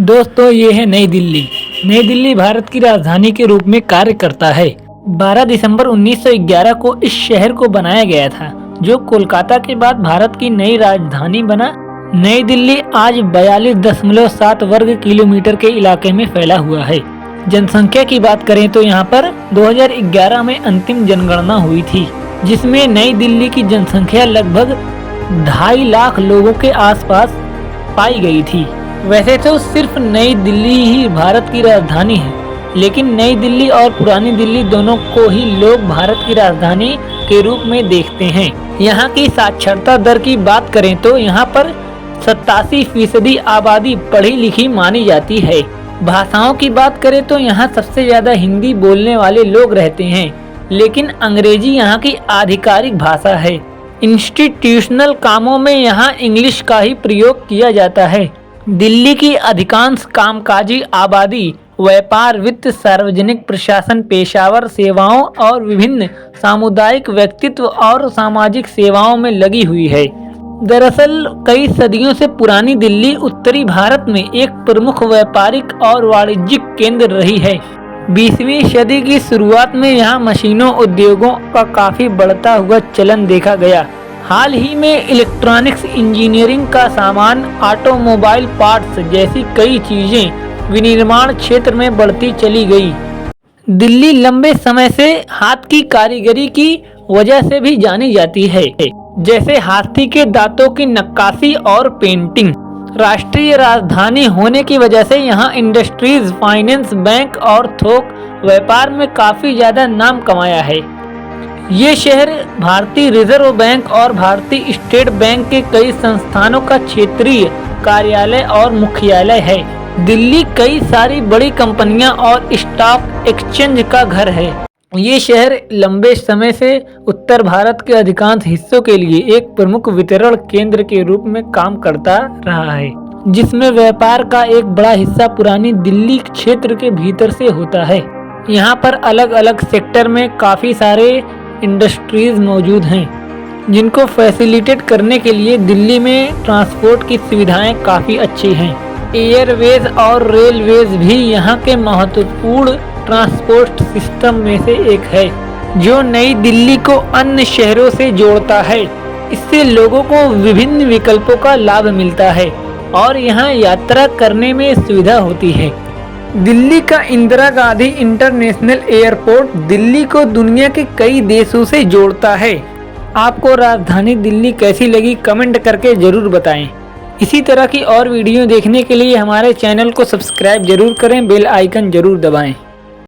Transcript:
दोस्तों, ये है नई दिल्ली। नई दिल्ली भारत की राजधानी के रूप में कार्य करता है। 12 दिसंबर 1911 को इस शहर को बनाया गया था, जो कोलकाता के बाद भारत की नई राजधानी बना। नई दिल्ली आज 42.7 वर्ग किलोमीटर के इलाके में फैला हुआ है। जनसंख्या की बात करें तो यहाँ पर 2011 में अंतिम जनगणना हुई थी, जिसमें नई दिल्ली की जनसंख्या लगभग 2.5 लाख लोगों के आसपास पाई गई थी। वैसे तो सिर्फ नई दिल्ली ही भारत की राजधानी है, लेकिन नई दिल्ली और पुरानी दिल्ली दोनों को ही लोग भारत की राजधानी के रूप में देखते हैं। यहाँ की साक्षरता दर की बात करें तो यहाँ पर 87% आबादी पढ़ी लिखी मानी जाती है। भाषाओं की बात करें तो यहाँ सबसे ज्यादा हिंदी बोलने वाले लोग रहते हैं, लेकिन अंग्रेजी यहाँ की आधिकारिक भाषा है। इंस्टीट्यूशनल कामों में यहाँ इंग्लिश का ही प्रयोग किया जाता है। दिल्ली की अधिकांश कामकाजी आबादी व्यापार, वित्त, सार्वजनिक प्रशासन, पेशावर सेवाओं और विभिन्न सामुदायिक व्यक्तित्व और सामाजिक सेवाओं में लगी हुई है। दरअसल कई सदियों से पुरानी दिल्ली उत्तरी भारत में एक प्रमुख व्यापारिक और वाणिज्यिक केंद्र रही है। 20वीं सदी की शुरुआत में यहाँ मशीनों उद्योगों का काफी बढ़ता हुआ चलन देखा गया। हाल ही में इलेक्ट्रॉनिक्स इंजीनियरिंग का सामान, ऑटोमोबाइल पार्ट्स जैसी कई चीजें विनिर्माण क्षेत्र में बढ़ती चली गई। दिल्ली लंबे समय से हाथ की कारीगरी की वजह से भी जानी जाती है, जैसे हाथी के दांतों की नक्काशी और पेंटिंग। राष्ट्रीय राजधानी होने की वजह से यहाँ इंडस्ट्रीज, फाइनेंस, बैंक और थोक व्यापार में काफी ज्यादा नाम कमाया है। ये शहर भारतीय रिजर्व बैंक और भारतीय स्टेट बैंक के कई संस्थानों का क्षेत्रीय कार्यालय और मुख्यालय है। दिल्ली कई सारी बड़ी कंपनियां और स्टॉक एक्सचेंज का घर है। ये शहर लंबे समय से उत्तर भारत के अधिकांश हिस्सों के लिए एक प्रमुख वितरण केंद्र के रूप में काम करता रहा है, जिसमें व्यापार का एक बड़ा हिस्सा पुरानी दिल्ली क्षेत्र के भीतर से होता है। यहाँ पर अलग अलग सेक्टर में काफी सारे इंडस्ट्रीज मौजूद हैं, जिनको फैसिलिटेट करने के लिए दिल्ली में ट्रांसपोर्ट की सुविधाएं काफ़ी अच्छी हैं। एयरवेज और रेलवेज भी यहाँ के महत्वपूर्ण ट्रांसपोर्ट सिस्टम में से एक है, जो नई दिल्ली को अन्य शहरों से जोड़ता है। इससे लोगों को विभिन्न विकल्पों का लाभ मिलता है और यहाँ यात्रा करने में सुविधा होती है। दिल्ली का इंदिरा गांधी इंटरनेशनल एयरपोर्ट दिल्ली को दुनिया के कई देशों से जोड़ता है। आपको राजधानी दिल्ली कैसी लगी, कमेंट करके जरूर बताएं। इसी तरह की और वीडियो देखने के लिए हमारे चैनल को सब्सक्राइब जरूर करें, बेल आइकन जरूर दबाएं।